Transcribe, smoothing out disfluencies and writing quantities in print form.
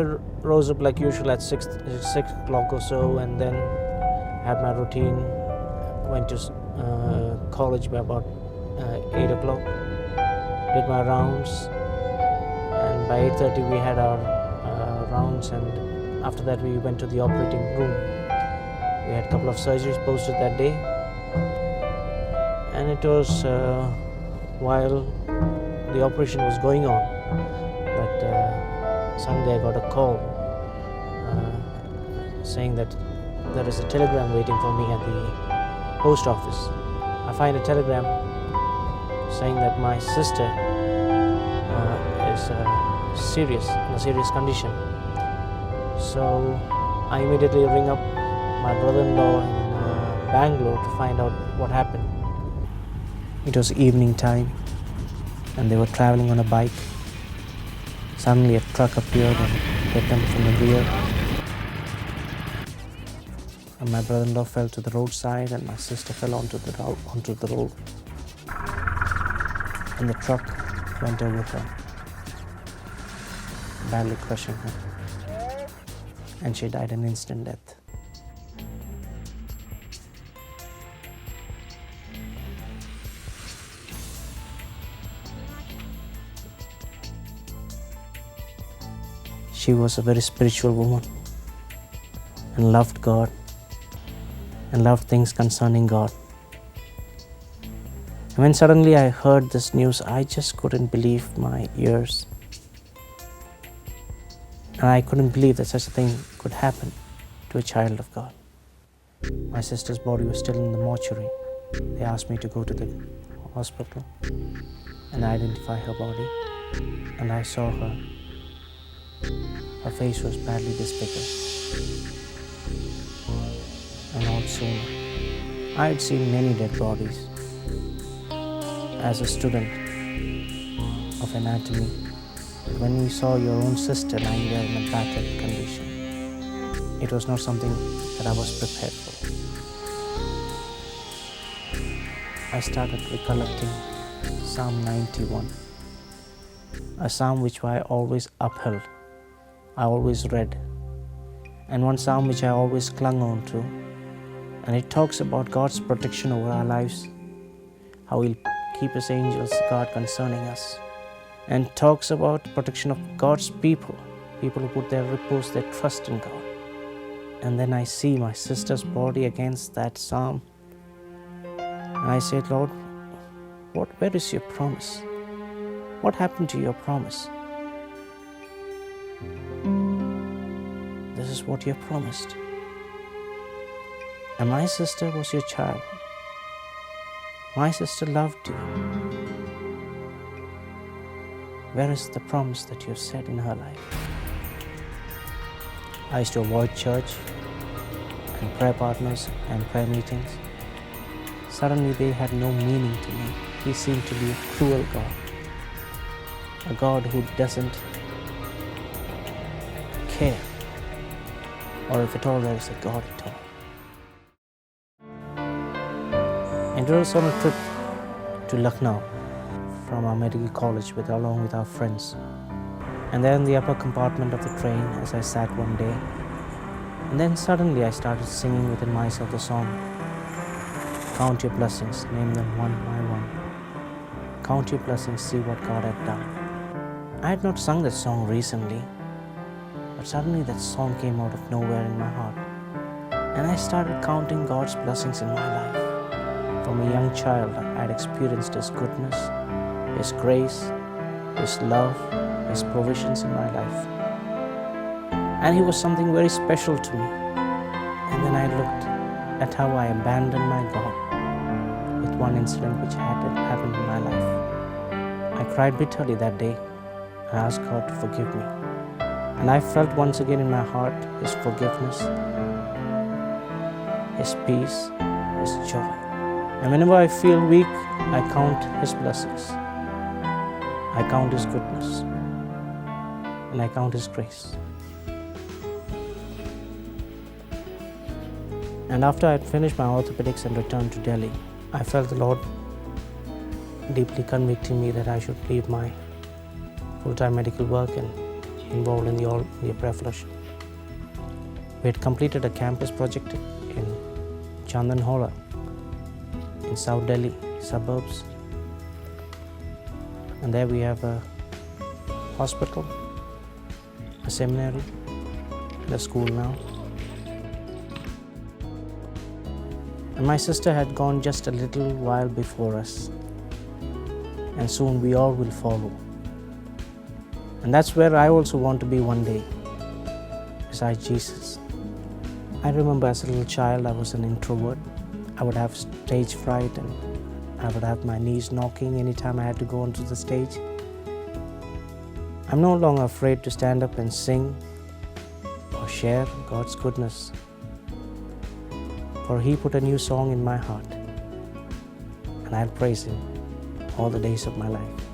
rose up like usual at 6 o'clock or so, and then had my routine. Went to college by about 8 o'clock. Did my rounds, and by 8:30 we had our rounds, and after that we went to the operating room. We had a couple of surgeries posted that day, and it was while the operation was going on that suddenly I got a call saying that there is a telegram waiting for me at the post office. I find a telegram saying that my sister is serious, in a serious condition. So I immediately ring up my brother-in-law in Bangalore to find out what happened. It was evening time and they were traveling on a bike. Suddenly a truck appeared and hit them from the rear. And my brother-in-law fell to the roadside and my sister fell onto the road. And the truck went over her, badly crushing her. And she died an instant death. She was a very spiritual woman and loved God and loved things concerning God. And when suddenly I heard this news, I just couldn't believe my ears. And I couldn't believe that such a thing could happen to a child of God. My sister's body was still in the mortuary. They asked me to go to the hospital and identify her body. And I saw her. Her face was badly disfigured. And also, I had seen many dead bodies. As a student of anatomy, when we saw your own sister lying there in a battered condition, it was not something that I was prepared for. I started recollecting Psalm 91, a psalm which I always upheld, I always read, and one psalm which I always clung on to. And it talks about God's protection over our lives, how He'll keep His angels guard concerning us, and talks about protection of God's people who put their repose, their trust in God. And then I see my sister's body against that psalm, and I said, Lord, where is your promise? What happened to your promise? This is what you have promised. And my sister was your child. My sister loved you. Where is the promise that you have said in her life? I used to avoid church and prayer partners and prayer meetings. Suddenly they had no meaning to me. He seemed to be a cruel God. A God who doesn't care. Or if at all there is a God at all. And we were on a trip to Lucknow from our medical college along with our friends. And there in the upper compartment of the train, as I sat one day, and then suddenly I started singing within myself the song, Count your blessings, name them one by one. Count your blessings, see what God had done. I had not sung that song recently, but suddenly that song came out of nowhere in my heart. And I started counting God's blessings in my life. From a young child, I had experienced His goodness, His grace, His love, His provisions in my life. And He was something very special to me. And then I looked at how I abandoned my God with one incident which had happened in my life. I cried bitterly that day and asked God to forgive me. And I felt once again in my heart His forgiveness, His peace, His joy. And whenever I feel weak, I count His blessings. I count His goodness. And I count His grace. And after I had finished my orthopedics and returned to Delhi, I felt the Lord deeply convicting me that I should leave my full-time medical work and involved in the All India Prayer Fellowship. We had completed a campus project in Chandanhola in South Delhi suburbs, and there we have a hospital, a seminary, and a school now. And my sister had gone just a little while before us, and soon we all will follow. And that's where I also want to be one day, beside Jesus. I remember as a little child I was an introvert. I would have stage fright and I would have my knees knocking anytime I had to go onto the stage. I'm no longer afraid to stand up and sing or share God's goodness, for He put a new song in my heart, and I'll praise Him all the days of my life.